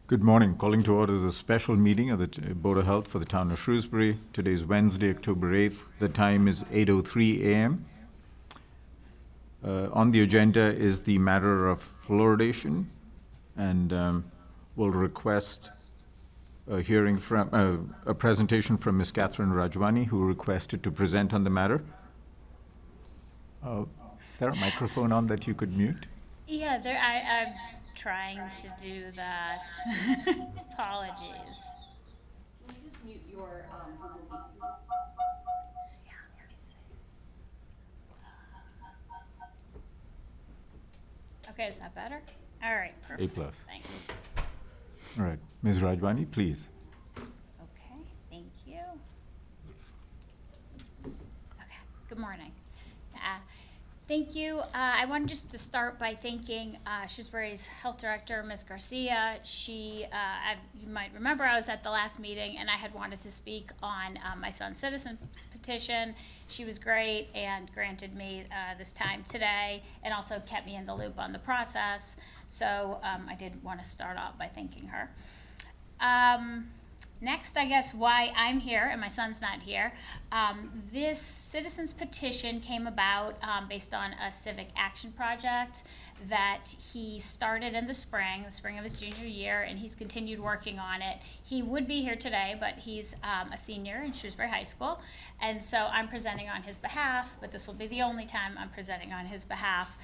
Good morning. Calling to order the special meeting of the Board of Health for the town of Shrewsbury. Today is Wednesday, October 8th. The time is 8:03 a.m. On the agenda is the matter of fluoridation, and we'll request a hearing from, a presentation from Ms. Catherine Rajwani, who requested to present on the matter. Is there a microphone on that you could mute? Yeah, I'm trying to do that. Apologies. Can you just mute your Google Meet, please? Okay, is that better? All right, perfect. A+. Thanks. All right. Ms. Rajwani, please. Okay, thank you. Okay, good morning. Thank you. I wanted just to start by thanking Shrewsbury's Health Director, Ms. Garcia. You might remember I was at the last meeting and I had wanted to speak on my son's citizen's petition. She was great and granted me this time today and also kept me in the loop on the process. So I did want to start off by thanking her. Next, I guess, why I'm here and my son's not here. This citizen's petition came about based on a civic action project that he started in the spring of his junior year, and he's continued working on it. He would be here today, but he's a senior in Shrewsbury High School, and so I'm presenting on his behalf, but this will be the only time I'm presenting on his behalf.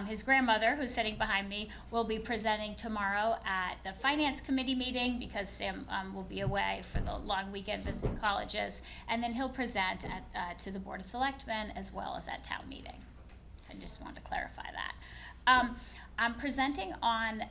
His grandmother, who's sitting behind me, will be presenting tomorrow at the Finance Committee meeting because Sam will be away for the long weekend visiting colleges, and then he'll present to the Board of Selectmen as well as at town meeting. So I just wanted to clarify that. I'm presenting on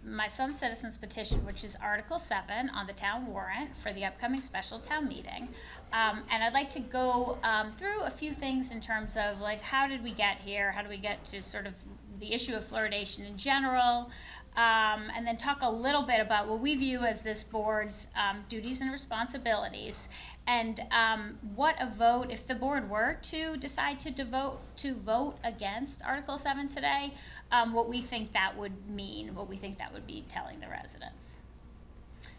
my son's citizen's petition, which is Article 7 on the town warrant for the upcoming special town meeting. And I'd like to go through a few things in terms of like how did we get here, how do we get to sort of the issue of fluoridation in general, and then talk a little bit about what we view as this board's duties and responsibilities, and what a vote, if the board were to decide to vote against Article 7 today, what we think that would mean, what we think that would be telling the residents.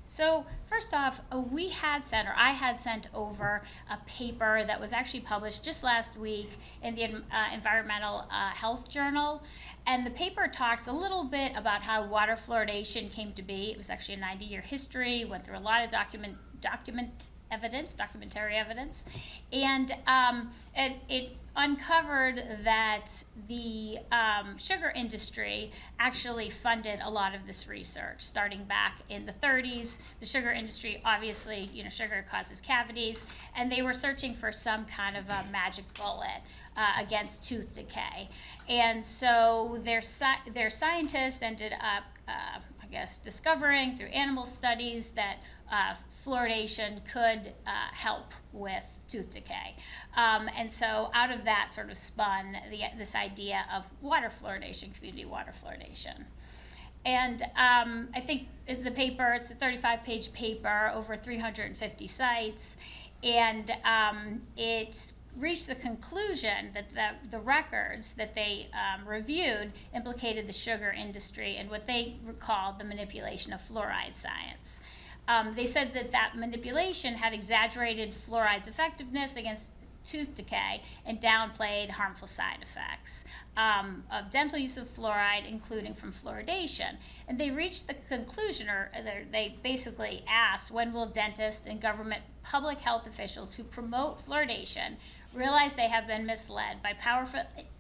So first off, I had sent over a paper that was actually published just last week in the Environmental Health Journal. And the paper talks a little bit about how water fluoridation came to be. It was actually a 90-year history, went through a lot of documentary evidence, and it uncovered that the sugar industry actually funded a lot of this research. Starting back in the 30s, the sugar industry, obviously, sugar causes cavities, and they were searching for some kind of a magic bullet against tooth decay. And so their scientists ended up, discovering through animal studies that fluoridation could help with tooth decay. And so out of that sort of spun this idea of water fluoridation, community water fluoridation. And I think the paper, it's a 35-page paper, over 350 sites, and it's reached the conclusion that the records that they reviewed implicated the sugar industry and what they called the manipulation of fluoride science. They said that manipulation had exaggerated fluoride's effectiveness against tooth decay and downplayed harmful side effects of dental use of fluoride, including from fluoridation. And they reached the conclusion, or they basically asked, when will dentists and government public health officials who promote fluoridation realize they have been misled by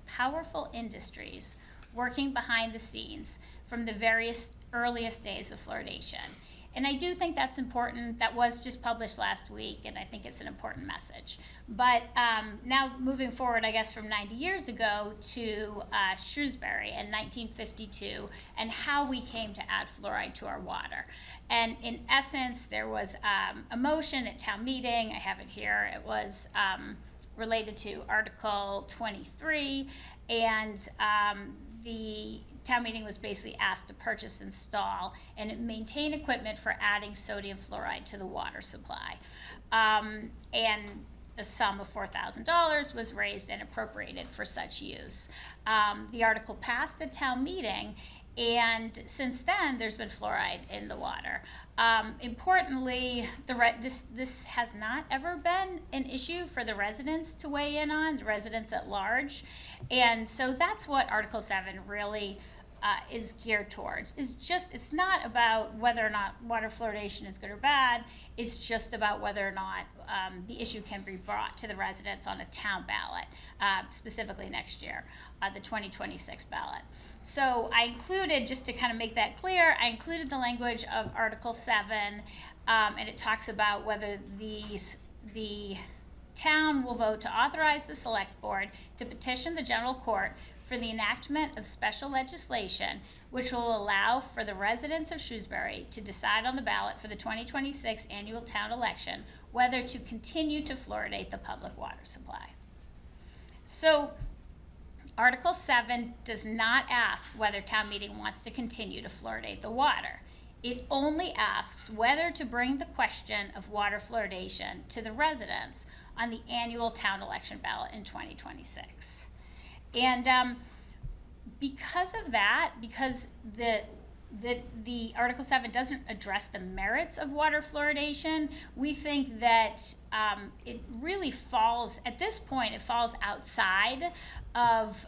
powerful industries working behind the scenes from the various earliest days of fluoridation? And I do think that's important. That was just published last week, and I think it's an important message. But now moving forward, I guess, from 90 years ago to Shrewsbury in 1952, and how we came to add fluoride to our water. And in essence, there was a motion at town meeting. I have it here. It was related to Article 23, and the town meeting was basically asked to purchase, install, and maintain equipment for adding sodium fluoride to the water supply. And the sum of $4,000 was raised and appropriated for such use. The article passed the town meeting, And since then, there's been fluoride in the water. Importantly, this has not ever been an issue for the residents to weigh in on, the residents at large. And so that's what Article 7 really is geared towards. It's not about whether or not water fluoridation is good or bad. It's just about whether or not the issue can be brought to the residents on a town ballot, specifically next year, the 2026 ballot. So I included, just to kind of make that clear, I included the language of Article 7, and it talks about whether the town will vote to authorize the select board to petition the general court for the enactment of special legislation which will allow for the residents of Shrewsbury to decide on the ballot for the 2026 annual town election whether to continue to fluoridate the public water supply. So Article 7 does not ask whether town meeting wants to continue to fluoridate the water. It only asks whether to bring the question of water fluoridation to the residents on the annual town election ballot in 2026. And because of that, because the Article 7 doesn't address the merits of water fluoridation, we think that it really falls, at this point, it falls outside of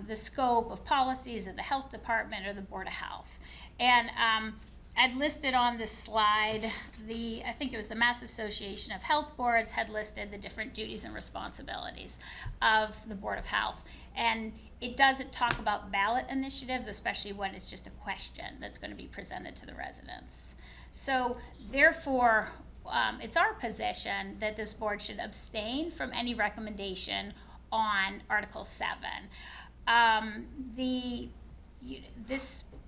the scope of policies of the health department or the Board of Health. And I'd listed on this slide, I think it was the Mass Association of Health Boards had listed the different duties and responsibilities of the Board of Health. And it doesn't talk about ballot initiatives, especially when it's just a question that's going to be presented to the residents. So therefore, it's our position that this board should abstain from any recommendation on Article 7.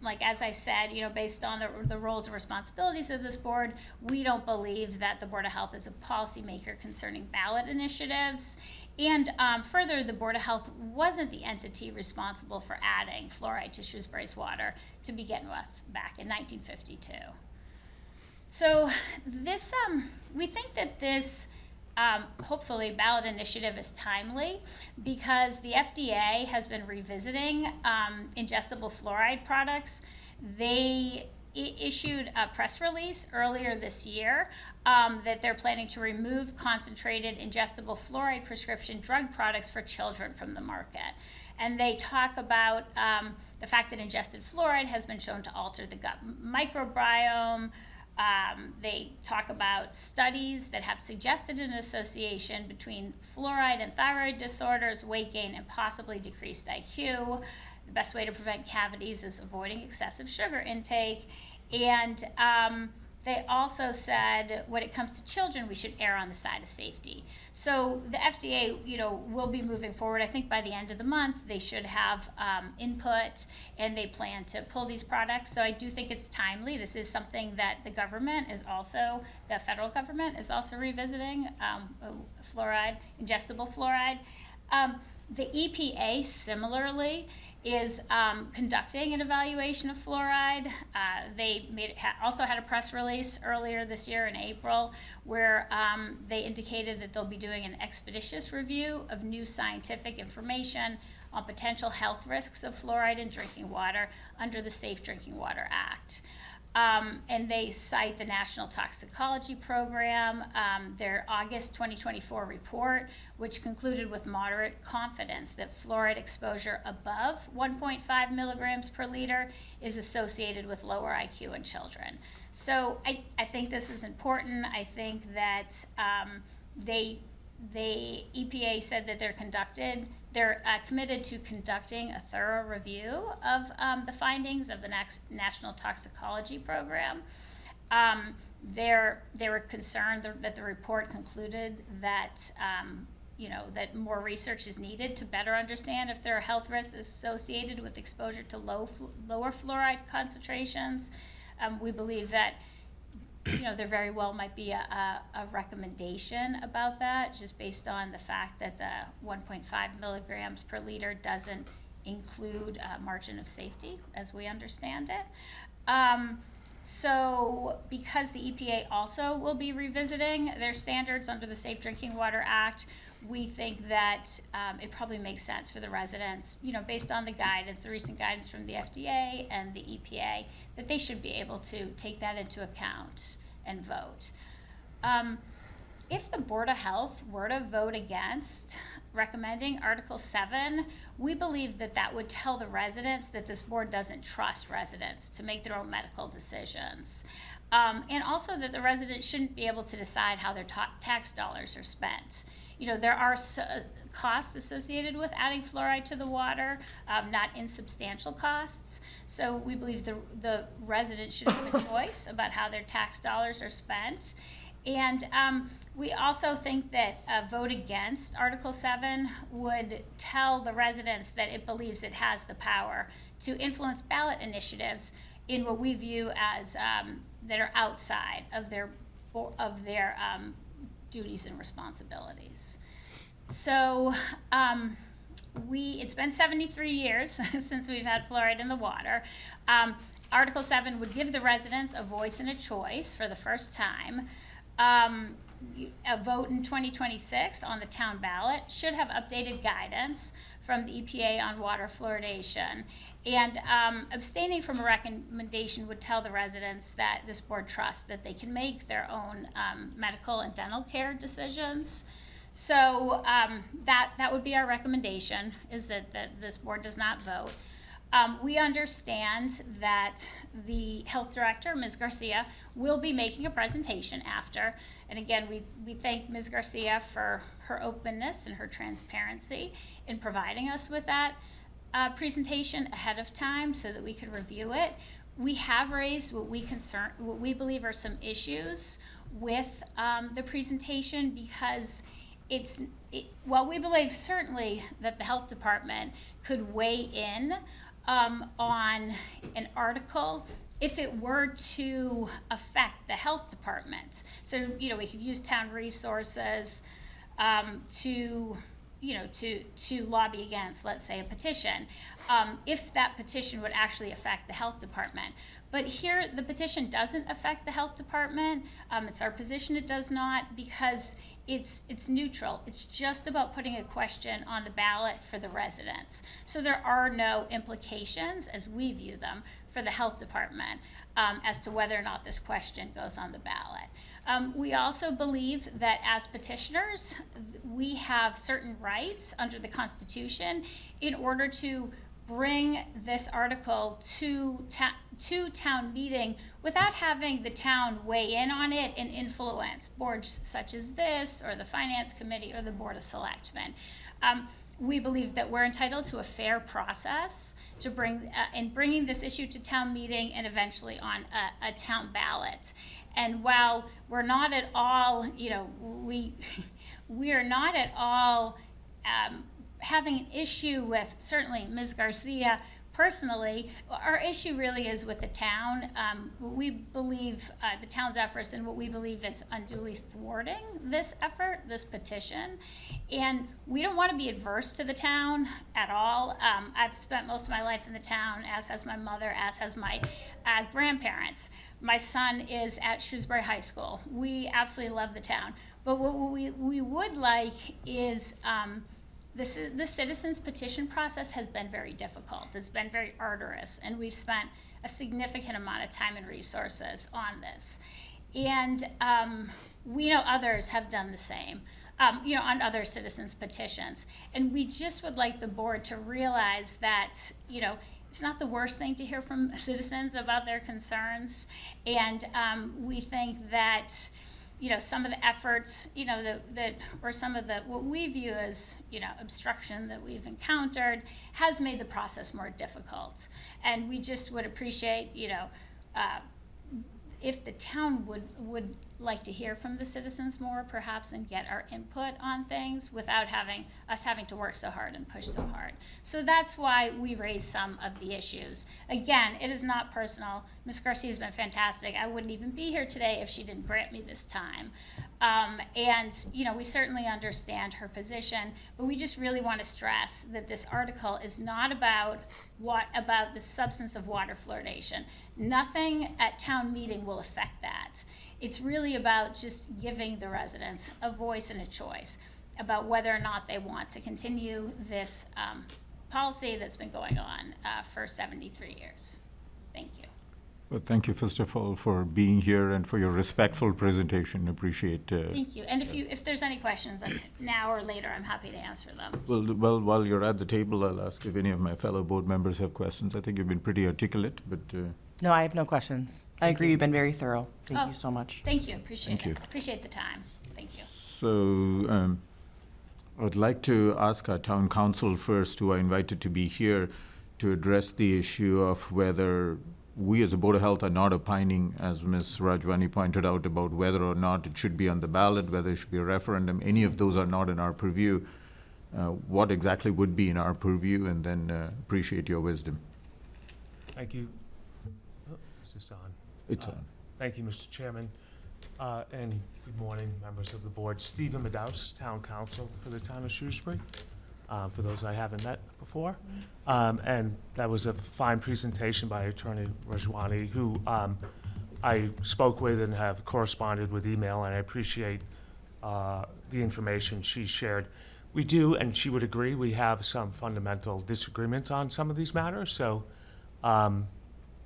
Like as I said, based on the roles and responsibilities of this board, we don't believe that the Board of Health is a policymaker concerning ballot initiatives. And further, the Board of Health wasn't the entity responsible for adding fluoride to Shrewsbury's water to begin with back in 1952. So this, we think that this hopefully ballot initiative is timely because the FDA has been revisiting ingestible fluoride products. They issued a press release earlier this year that they're planning to remove concentrated ingestible fluoride prescription drug products for children from the market. And they talk about the fact that ingested fluoride has been shown to alter the gut microbiome. They talk about studies that have suggested an association between fluoride and thyroid disorders, weight gain, and possibly decreased IQ. The best way to prevent cavities is avoiding excessive sugar intake. And they also said when it comes to children, we should err on the side of safety. So the FDA, will be moving forward. I think by the end of the month, they should have input, and they plan to pull these products. So I do think it's timely. This is something that the federal government is also revisiting, fluoride, ingestible fluoride. The EPA similarly is conducting an evaluation of fluoride. They also had a press release earlier this year in April where they indicated that they'll be doing an expeditious review of new scientific information on potential health risks of fluoride in drinking water under the Safe Drinking Water Act. And they cite the National Toxicology Program, their August 2024 report, which concluded with moderate confidence that fluoride exposure above 1.5 milligrams per liter is associated with lower IQ in children. So I think this is important. I think that the EPA said that they're committed to conducting a thorough review of the findings of the National Toxicology Program. They were concerned that the report concluded that that more research is needed to better understand if there are health risks associated with exposure to lower fluoride concentrations. We believe that there very well might be a recommendation about that, just based on the fact that the 1.5 milligrams per liter doesn't include a margin of safety, as we understand it. So because the EPA also will be revisiting their standards under the Safe Drinking Water Act, we think that it probably makes sense for the residents, based on the guidance, the recent guidance from the FDA and the EPA, that they should be able to take that into account and vote. If the Board of Health were to vote against recommending Article 7, we believe that that would tell the residents that this board doesn't trust residents to make their own medical decisions. And also that the residents shouldn't be able to decide how their tax dollars are spent. There are costs associated with adding fluoride to the water, not insubstantial costs. So we believe the residents should have a choice about how their tax dollars are spent. And we also think that a vote against Article 7 would tell the residents that it believes it has the power to influence ballot initiatives in what we view as that are outside of their duties and responsibilities. So it's been 73 years since we've had fluoride in the water. Article 7 would give the residents a voice and a choice for the first time. A vote in 2026 on the town ballot should have updated guidance from the EPA on water fluoridation. And abstaining from a recommendation would tell the residents that this board trusts that they can make their own medical and dental care decisions. So that would be our recommendation, is that this board does not vote. We understand that the health director, Ms. Garcia, will be making a presentation after. And again, we thank Ms. Garcia for her openness and her transparency in providing us with that presentation ahead of time so that we could review it. We have raised what we believe are some issues with the presentation, because while we believe certainly that the health department could weigh in on an article if it were to affect the health department. So, we could use town resources to lobby against, let's say, a petition, if that petition would actually affect the health department. But here, the petition doesn't affect the health department. It's our position it does not, because it's neutral. It's just about putting a question on the ballot for the residents. So there are no implications, as we view them, for the health department as to whether or not this question goes on the ballot. We also believe that as petitioners, we have certain rights under the Constitution in order to bring this article to town meeting without having the town weigh in on it and influence boards such as this, or the Finance Committee, or the Board of Selectmen. We believe that we're entitled to a fair process to bringing this issue to town meeting and eventually on a town ballot. And while we're not at all, we are not at all having an issue with, certainly, Ms. Garcia personally, our issue really is with the town. We believe the town's efforts, and what we believe is unduly thwarting this effort, this petition. And we don't want to be adverse to the town at all. I've spent most of my life in the town, as has my mother, as has my grandparents. My son is at Shrewsbury High School. We absolutely love the town. But what we would like is the citizens petition process has been very difficult. It's been very arduous, and we've spent a significant amount of time and resources on this. And we know others have done the same, on other citizens petitions. And we just would like the board to realize that, it's not the worst thing to hear from citizens about their concerns. And we think that, some of the efforts, or some of what we view as, obstruction that we've encountered has made the process more difficult. And we just would appreciate, if the town would like to hear from the citizens more, perhaps, and get our input on things without having to work so hard and push so hard. So that's why we raised some of the issues. Again, it is not personal. Ms. Garcia has been fantastic. I wouldn't even be here today if she didn't grant me this time. And, we certainly understand her position, but we just really want to stress that this article is not about the substance of water fluoridation. Nothing at town meeting will affect that. It's really about just giving the residents a voice and a choice about whether or not they want to continue this policy that's been going on for 73 years. Thank you. Well, thank you, first of all, for being here and for your respectful presentation. Appreciate. Thank you. And if there's any questions now or later, I'm happy to answer them. Well, while you're at the table, I'll ask if any of my fellow board members have questions. I think you've been pretty articulate, but No, I have no questions. I agree, you've been very thorough. Thank Oh. you so much. Thank you. Appreciate Thank it. you. Appreciate the time. Thank you. so I'd like to ask our town council first, who I invited to be here, to address the issue of whether we as a Board of Health are not opining, as Ms. Rajwani pointed out, about whether or not it should be on the ballot, whether it should be a referendum. Any of those are not in our purview. What exactly would be in our purview, and then appreciate your wisdom. Thank you. Oh, is this on? It's on. Thank you, Mr. Chairman. And good morning, members of the board. Stephen Medaus, Town Council for the town of Shrewsbury, for those I haven't met before. And that was a fine presentation by Attorney Rajwani, who I spoke with and have corresponded with email, and I appreciate the information she shared. We do, and she would agree, we have some fundamental disagreements on some of these matters, so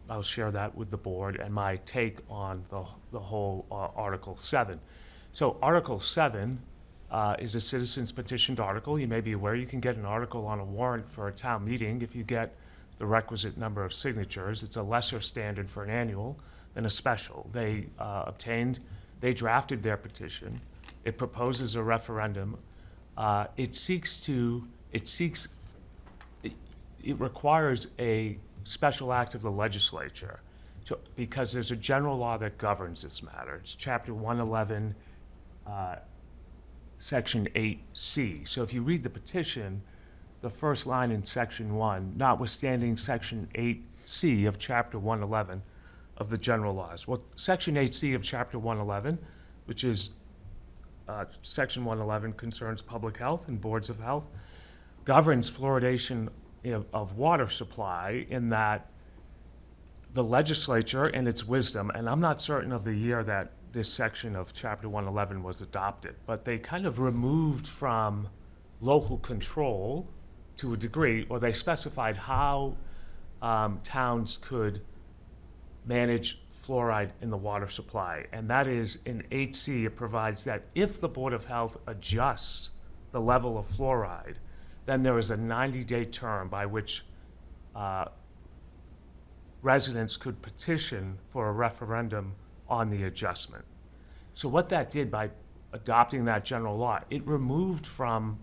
I'll share that with the board and my take on the whole Article 7. So Article 7 is a citizens petitioned article. You may be aware you can get an article on a warrant for a town meeting if you get the requisite number of signatures. It's a lesser standard for an annual than a special. They drafted their petition. It proposes a referendum. It requires a special act of the legislature because there's a general law that governs this matter. It's Chapter 111, Section 8C. So if you read the petition, the first line in Section 1, notwithstanding Section 8C of Chapter 111 of the general laws. Well, Section 8C of Chapter 111, which is Section 111 concerns public health and boards of health, governs fluoridation of water supply, in that the legislature, in its wisdom, and I'm not certain of the year that this section of Chapter 111 was adopted, but they kind of removed from local control to a degree, or they specified how towns could manage fluoride in the water supply. And that is, in 8C, it provides that if the Board of Health adjusts the level of fluoride, then there is a 90-day term by which residents could petition for a referendum on the adjustment. So what that did by adopting that general law, it removed from,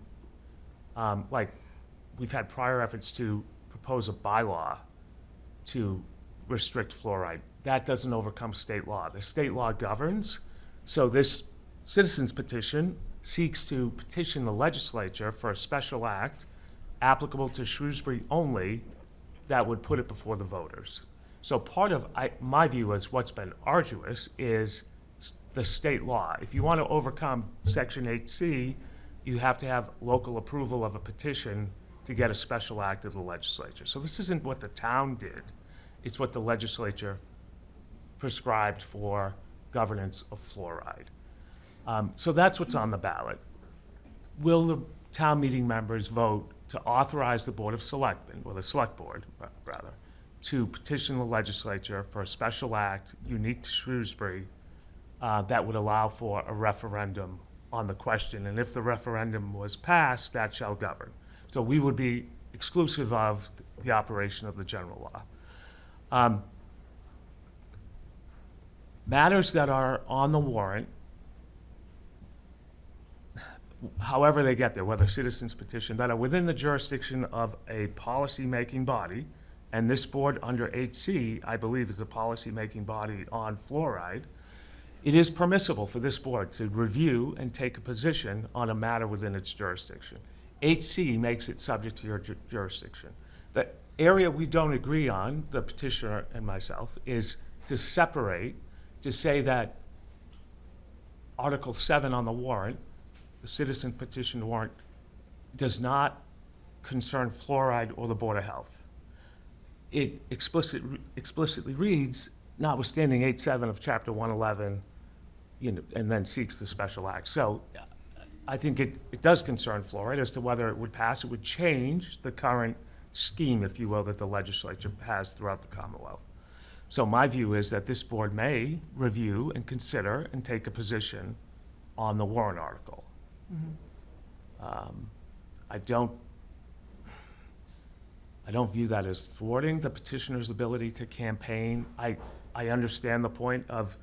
we've had prior efforts to propose a bylaw to restrict fluoride. That doesn't overcome state law. The state law governs, so this citizens petition seeks to petition the legislature for a special act applicable to Shrewsbury only that would put it before the voters. So part of my view is what's been arduous is the state law. If you want to overcome Section 8C, you have to have local approval of a petition to get a special act of the legislature. So this isn't what the town did. It's what the legislature prescribed for governance of fluoride. So that's what's on the ballot. Will the town meeting members vote to authorize the Board of Selectmen, or the Select Board, rather, to petition the legislature for a special act unique to Shrewsbury that would allow for a referendum on the question? And if the referendum was passed, that shall govern. So we would be exclusive of the operation of the general law. Matters that are on the warrant, however they get there, whether citizens petition, that are within the jurisdiction of a policy-making body, and this board under 8C, I believe, is a policy-making body on fluoride, it is permissible for this board to review and take a position on a matter within its jurisdiction. 8C makes it subject to your jurisdiction. The area we don't agree on, the petitioner and myself, is to separate, to say that Article 7 on the warrant, the citizen petition warrant, does not concern fluoride or the Board of Health. It explicitly reads, notwithstanding 8.7 of Chapter 111, and then seeks the special act. So I think it does concern fluoride. As to whether it would pass, it would change the current scheme, if you will, that the legislature has throughout the Commonwealth. So my view is that this board may review and consider and take a position on the warrant article. I don't view that as thwarting the petitioner's ability to campaign. I understand the point of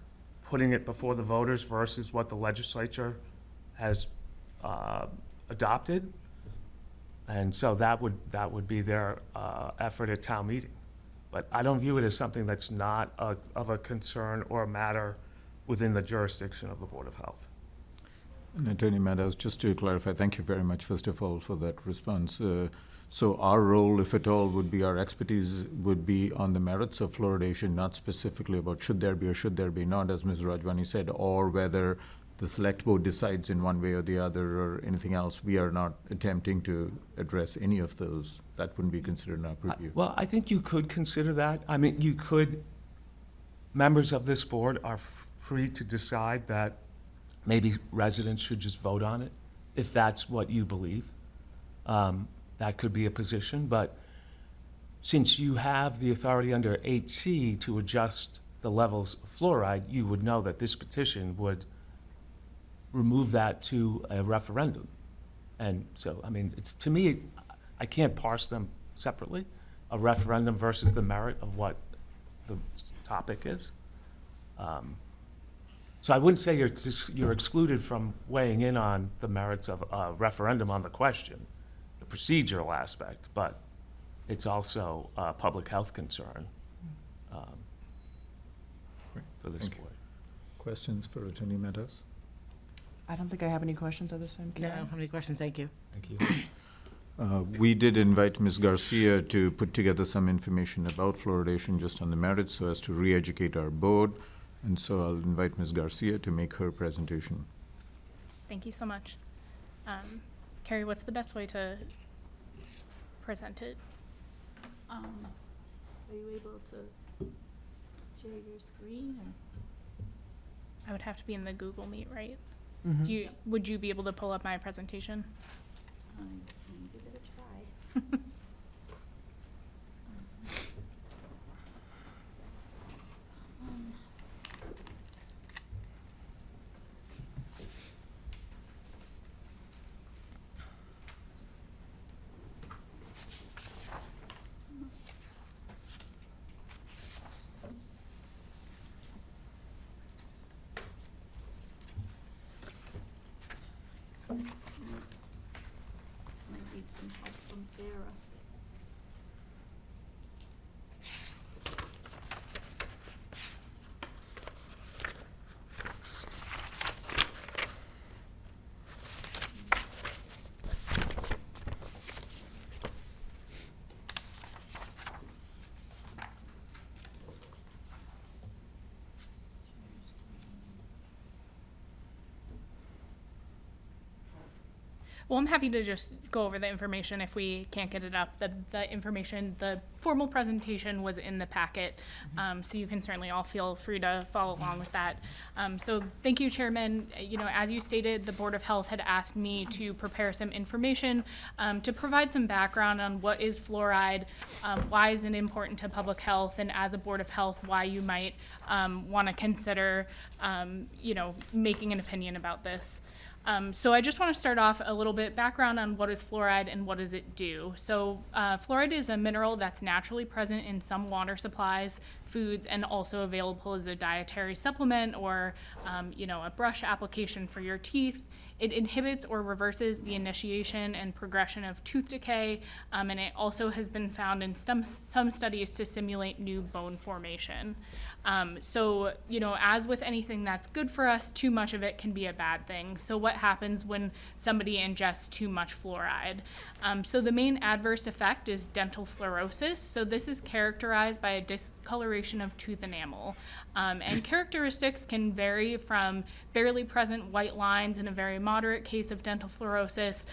putting it before the voters versus what the legislature has adopted. And so that would be their effort at town meeting. But I don't view it as something that's not of a concern or a matter within the jurisdiction of the Board of Health. And Attorney Meadows, just to clarify, thank you very much, first of all, for that response. So our role, if at all, would be, our expertise would be on the merits of fluoridation, not specifically about should there be or should there be not, as Ms. Rajwani said, or whether the select board decides in one way or the other or anything else. We are not attempting to address any of those. That wouldn't be considered in our purview. Well, I think you could consider that. I mean, members of this board are free to decide that maybe residents should just vote on it, if that's what you believe. That could be a position, but since you have the authority under 8C to adjust the levels of fluoride, you would know that this petition would remove that to a referendum. And so, I mean, to me, I can't parse them separately, a referendum versus the merit of what the topic is. So I wouldn't say you're excluded from weighing in on the merits of a referendum on the question, the procedural aspect, but it's also a public health concern for this Thank you. board. Questions for Attorney Meadows? I don't think I have any questions at this time. No, I don't have any questions, thank you. Thank you. We did invite Ms. Garcia to put together some information about fluoridation just on the merits so as to re-educate our board. And so I'll invite Ms. Garcia to make her presentation. Thank you so much. Carrie, what's the best way to present it? Are you able to share your screen or? I would have to be in the Google Meet, right? Mhm. Would you be able to pull up my presentation? Give it a try. Might need some help from Sarah. Well, I'm happy to just go over the information if we can't get it up. The information, the formal presentation was in the packet, so you can certainly all feel free to follow along with that. So thank you, Chairman. You know, as you stated, the Board of Health had asked me to prepare some information to provide some background on what is fluoride, why is it important to public health, and as a Board of Health, why you might want to consider, you know, making an opinion about this. So I just want to start off a little bit background on what is fluoride and what does it do. So fluoride is a mineral that's naturally present in some water supplies, foods, and also available as a dietary supplement or, you know, a brush application for your teeth. It inhibits or reverses the initiation and progression of tooth decay, and it also has been found in some studies to simulate new bone formation. So, you know, as with anything that's good for us, too much of it can be a bad thing. So what happens when somebody ingests too much fluoride? So the main adverse effect is dental fluorosis. So this is characterized by a discoloration discoloration of tooth enamel. And characteristics can vary from barely present white lines in a very moderate case of dental fluorosis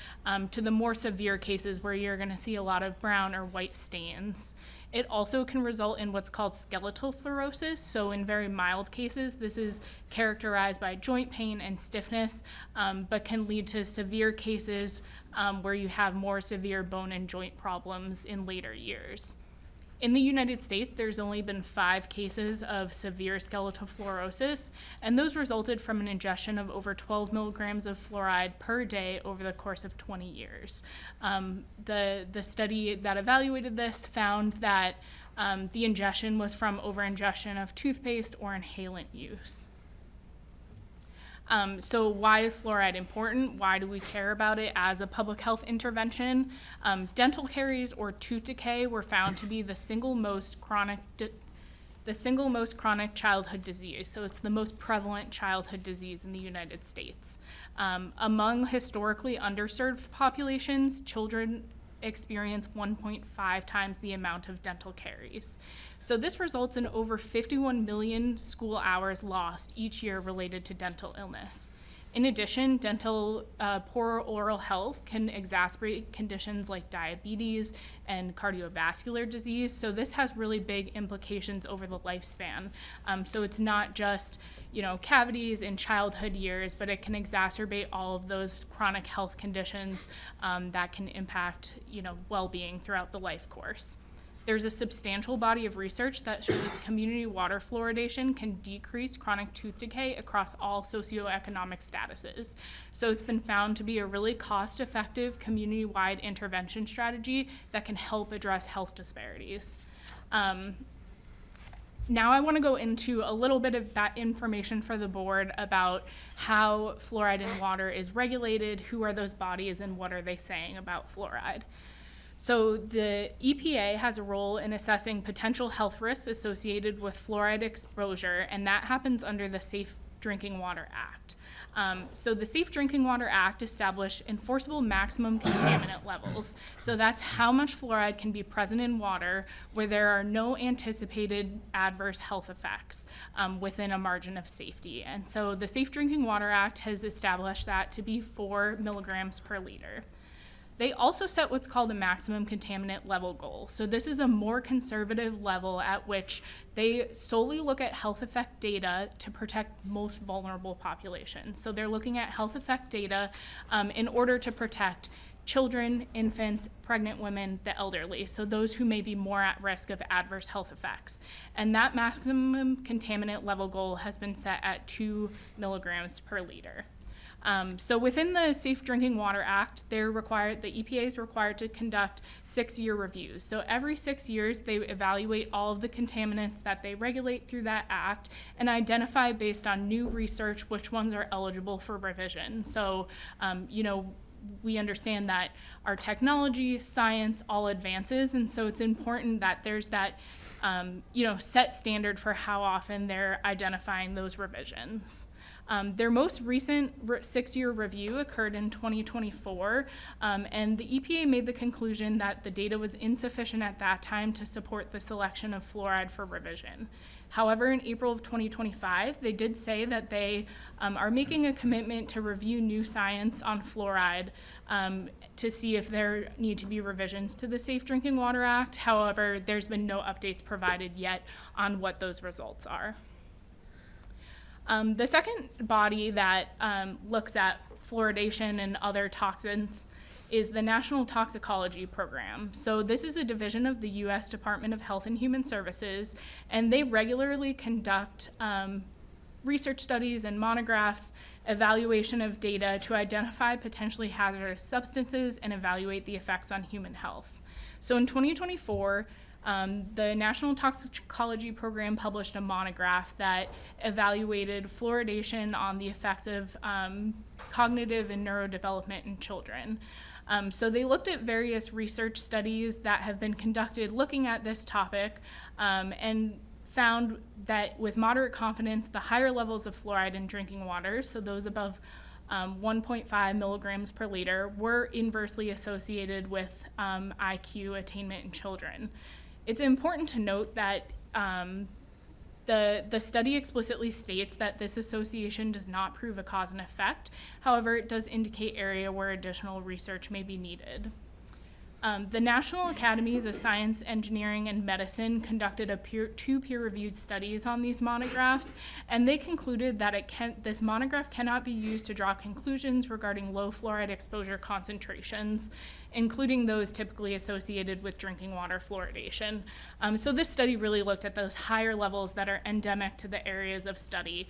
to the more severe cases where you're going to see a lot of brown or white stains. It also can result in what's called skeletal fluorosis. So in very mild cases, this is characterized by joint pain and stiffness, but can lead to severe cases where you have more severe bone and joint problems in later years. In the United States, there's only been 5 cases of severe skeletal fluorosis, and those resulted from an ingestion of over 12 milligrams of fluoride per day over the course of 20 years. The study that evaluated this found that the ingestion was from overingestion of toothpaste or inhalant use. So why is fluoride important? Why do we care about it as a public health intervention? Dental caries or tooth decay were found to be the single most chronic childhood disease. So it's the most prevalent childhood disease in the United States. Among historically underserved populations, children experience 1.5 times the amount of dental caries. So this results in over 51 million school hours lost each year related to dental illness. In addition, poor oral health can exacerbate conditions like diabetes and cardiovascular disease. So this has really big implications over the lifespan. So it's not just, cavities in childhood years, but it can exacerbate all of those chronic health conditions that can impact, well-being throughout the life course. There's a substantial body of research that shows community water fluoridation can decrease chronic tooth decay across all socioeconomic statuses. So it's been found to be a really cost-effective community-wide intervention strategy that can help address health disparities. Now I want to go into a little bit of that information for the board about how fluoride in water is regulated, who are those bodies, and what are they saying about fluoride. So the EPA has a role in assessing potential health risks associated with fluoride exposure, and that happens under the Safe Drinking Water Act. So the Safe Drinking Water Act established enforceable maximum contaminant levels. So that's how much fluoride can be present in water where there are no anticipated adverse health effects within a margin of safety. And so the Safe Drinking Water Act has established that to be 4 milligrams per liter. They also set what's called a maximum contaminant level goal. So this is a more conservative level at which they solely look at health effect data to protect most vulnerable populations. So they're looking at health effect data in order to protect children, infants, pregnant women, the elderly, so those who may be more at risk of adverse health effects. And that maximum contaminant level goal has been set at 2 milligrams per liter. So within the Safe Drinking Water Act, the EPA is required to conduct 6-year reviews. So every 6 years, they evaluate all of the contaminants that they regulate through that act and identify based on new research which ones are eligible for revision. So, we understand that our technology, science, all advances, and so it's important that there's that, set standard for how often they're identifying those revisions. Their most recent 6-year review occurred in 2024, and the EPA made the conclusion that the data was insufficient at that time to support the selection of fluoride for revision. However, in April of 2025, they did say that they are making a commitment to review new science on fluoride to see if there need to be revisions to the Safe Drinking Water Act. However, there's been no updates provided yet on what those results are. The second body that looks at fluoridation and other toxins is the National Toxicology Program. So this is a division of the U.S. Department of Health and Human Services, and they regularly conduct research studies and monographs, evaluation of data to identify potentially hazardous substances and evaluate the effects on human health. So in 2024, the National Toxicology Program published a monograph that evaluated fluoridation on the effects of cognitive and neurodevelopment in children. So they looked at various research studies that have been conducted looking at this topic and found that with moderate confidence, the higher levels of fluoride in drinking water, so those above 1.5 milligrams per liter, were inversely associated with IQ attainment in children. It's important to note that The study explicitly states that this association does not prove a cause and effect. However, it does indicate area where additional research may be needed. The National Academies of Science, Engineering, and Medicine conducted two peer-reviewed studies on these monographs, and they concluded that this monograph cannot be used to draw conclusions regarding low fluoride exposure concentrations, including those typically associated with drinking water fluoridation. So this study really looked at those higher levels that are endemic to the areas of study.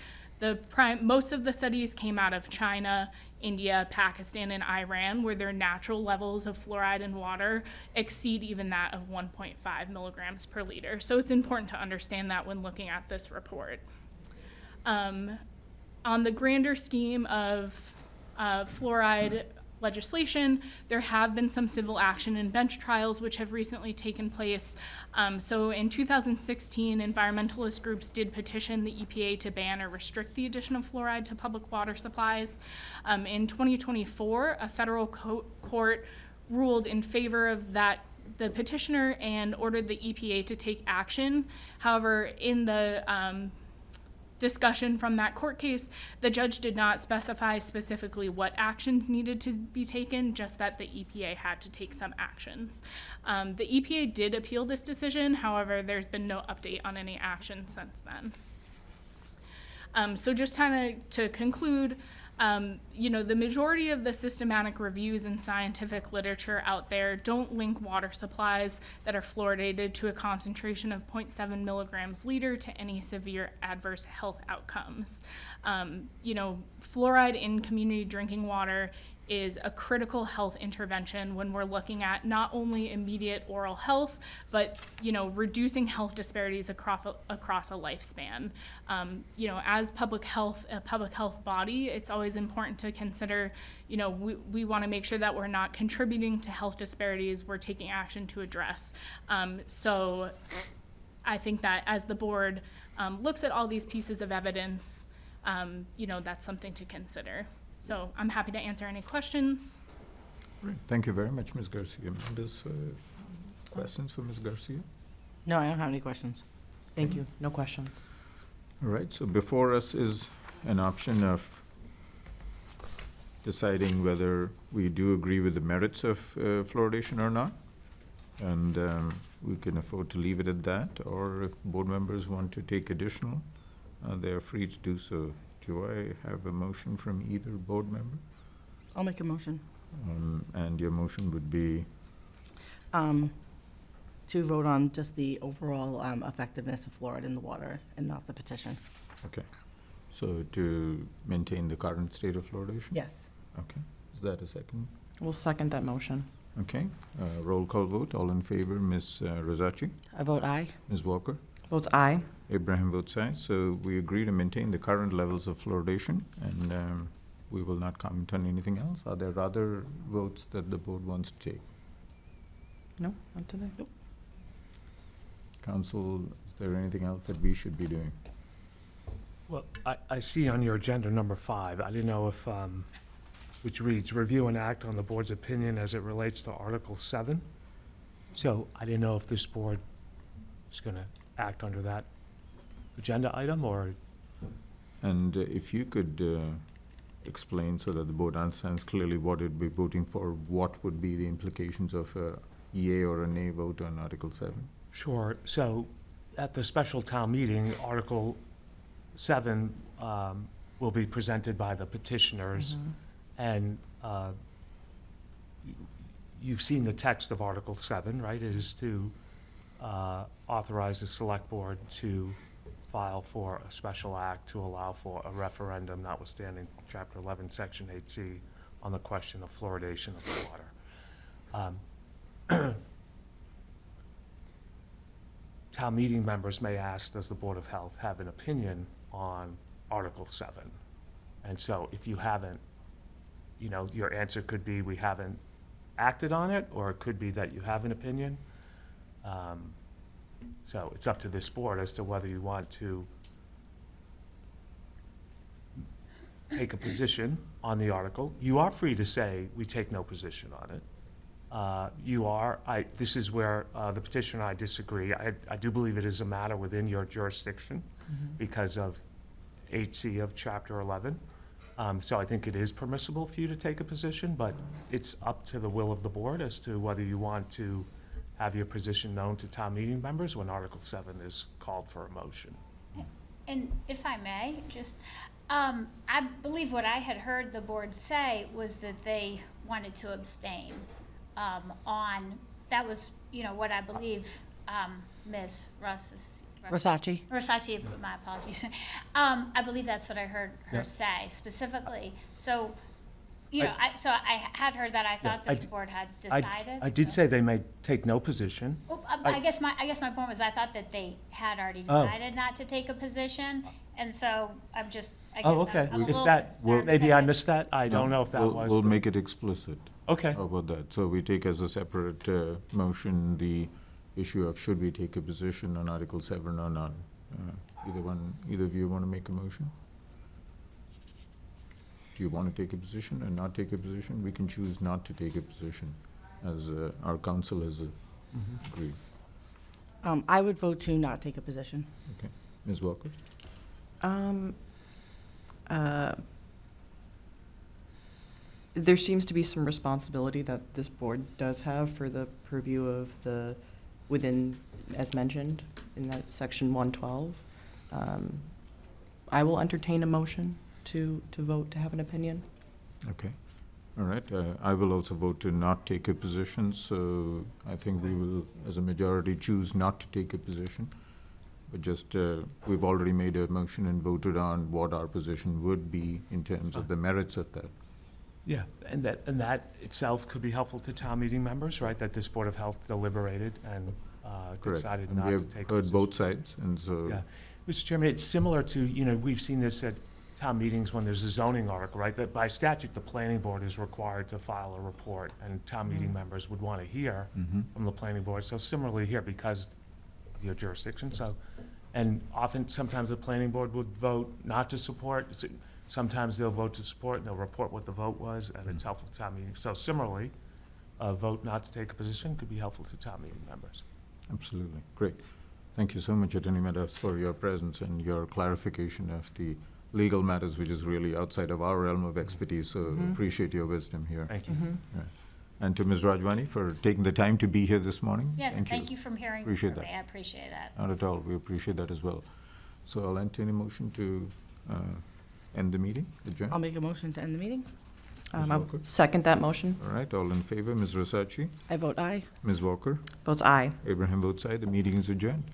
Most of the studies came out of China, India, Pakistan, and Iran, where their natural levels of fluoride in water exceed even that of 1.5 milligrams per liter. So it's important to understand that when looking at this report. On the grander scheme of fluoride legislation, there have been some civil action and bench trials which have recently taken place. So in 2016, environmentalist groups did petition the EPA to ban or restrict the addition of fluoride to public water supplies. In 2024, a federal court ruled in favor of the petitioner and ordered the EPA to take action. However, in the discussion from that court case, the judge did not specify specifically what actions needed to be taken, just that the EPA had to take some actions. The EPA did appeal this decision, however, there's been no update on any action since then. So just kind of to conclude, the majority of the systematic reviews in scientific literature out there don't link water supplies that are fluoridated to a concentration of 0.7 milligrams liter to any severe adverse health outcomes. Fluoride in community drinking water is a critical health intervention when we're looking at not only immediate oral health, but reducing health disparities across a lifespan. As a public health body, it's always important to consider, we want to make sure that we're not contributing to health disparities we're taking action to address. So I think that as the board looks at all these pieces of evidence, that's something to consider. So I'm happy to answer any questions. Great. Thank you very much, Ms. Garcia. Members, questions for Ms. Garcia? No, I don't have any questions. Thank you. No questions. All right, so before us is an option of deciding whether we do agree with the merits of fluoridation or not. And we can afford to leave it at that, or if board members want to take additional, they are free to do so. Do I have a motion from either board member? I'll make a motion. And your motion would be? To vote on just the overall effectiveness of fluoride in the water and not the petition. Okay. So to maintain the current state of fluoridation? Yes. Okay. Is that a second? We'll second that motion. Okay. Roll call vote. All in favor, Ms. Rosacci? I vote aye. Ms. Walker? Votes aye. Abraham votes aye. So we agree to maintain the current levels of fluoridation, and we will not comment on anything else. Are there other votes that the board wants to take? No, not today. Nope. Council, is there anything else that we should be doing? Well, I see on your agenda number 5, I didn't know if, which reads, review and act on the board's opinion as it relates to Article 7. So I didn't know if this board is going to act under that agenda item, or? And if you could explain so that the board understands clearly what it'd be voting for, what would be the implications of a yea or a nay vote on Article 7? Sure. So at the special town meeting, Article 7 will be presented by the petitioners. And you've seen the text of Article 7, right? It is to authorize the select board to file for a special act to allow for a referendum notwithstanding Chapter 11, Section 8C on the question of fluoridation of the water. Town meeting members may ask, does the Board of Health have an opinion on Article 7? And so if you haven't, your answer could be we haven't acted on it, or it could be that you have an opinion. So it's up to this board as to whether you want to take a position on the article. You are free to say we take no position on it. You are. This is where the petitioner and I disagree. I do believe it is a matter within your jurisdiction because of 8C of Chapter 11. So I think it is permissible for you to take a position, but it's up to the will of the board as to whether you want to have your position known to town meeting members when Article 7 is called for a motion. And if I may, just, I believe what I had heard the board say was that they wanted to abstain on, that was, what I believe Ms. Versace. Versace, my apologies. I believe that's what I heard her Yeah. say specifically. So, I had heard that. I thought I that the d- board had decided. I did so- say they may take no position. Well, I guess my point was I thought that they had already Oh. decided not to take a position, and so I'm just, I guess Oh, okay. I'm a If little that, concerned maybe because I missed that. I don't know if that was. We'll the- make it explicit. Okay. How about that? So we take as a separate motion the issue of should we take a position on Article 7 or not. Either of you want to make a motion? Do you want to take a position or not take a position? We can choose not to take a position, as our council has agreed. I would vote to not take a position. Okay. Ms. Walker? There seems to be some responsibility that this board does have for the purview of the, within, as mentioned, in that section 112. I will entertain a motion to vote to have an opinion. Okay. All right. I will also vote to not take a position, so I think we will, as a majority, choose not to take a position. But just, we've already made a motion and voted on what our position would be in terms of the merits of that. Yeah, and that itself could be helpful to town meeting members, right? That this Board of Health deliberated and Correct. decided And not we to have take a heard position. both sides, and so. Yeah. Mr. Chairman, it's similar to, we've seen this at town meetings when there's a zoning article, right? That by statute, the planning board is required to file a report, and town meeting members would want to hear from the planning board. So similarly here, because of your jurisdiction, so, and often, sometimes the planning board would vote not to support. Sometimes they'll vote to support, and they'll report what the vote was, and it's helpful to town meeting. So similarly, a vote not to take a position could be helpful to town meeting members. Absolutely. Great. Thank you so much, Attorney Meadows, for your presence and your clarification of the legal matters, which is really outside of our realm of expertise, so appreciate your wisdom here. Thank you. Yeah. And to Ms. Rajwani for taking the time to be here this morning. Yes, and thank you for hearing from me. Appreciate that. I appreciate that. Not at all. We appreciate that as well. So I'll entertain a motion to end the meeting, adjourn. I'll make a motion to end the meeting. Ms. I Walker? second that motion. All right, all in favor, Ms. Rosace, I vote aye. Ms. Walker, Votes aye. Abraham votes aye. The meeting is adjourned.